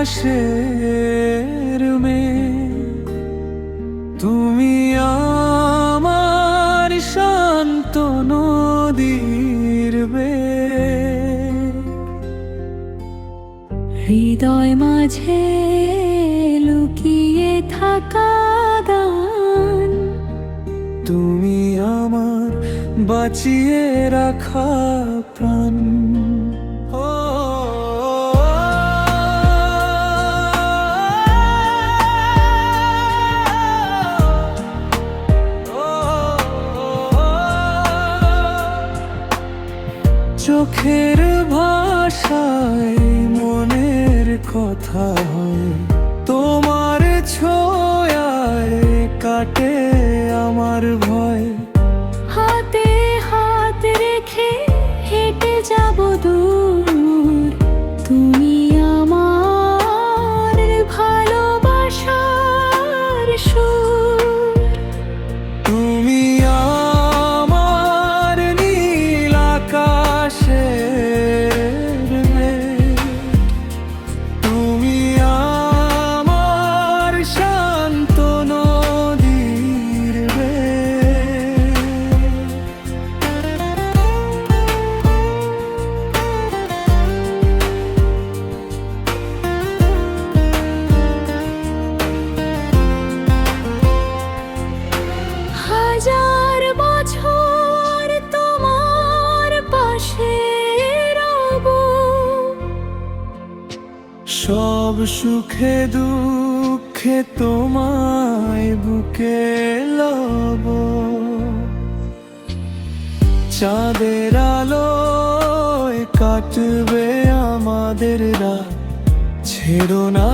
আকাশের মেয়ে, তুমি আমার শান্ত নদীর বেয়ে। হৃদয় মাঝে লুকিয়ে থাকা গান, তুমি আমার বাঁচিয়ে রাখা প্রাণ। চোখের ভাষায় মনের কথা হয়, তোমার ছোঁয়ায় কাটে আমার ভয়। হাতে হাত রেখে হেঁটে যাব দূর, তুমি আমার ভালোবাসার সুর। তুমি আমার নীল আকাশের মেয়ে, তুমি আমার শান্ত নদীর বেয়ে। হাজার বছর তোমার পাশে রব, সব সুখে দুঃখে তোমায় বুকে লব। চাঁদের আলোয় কাটবে আমাদের রাত, ছেড়ো না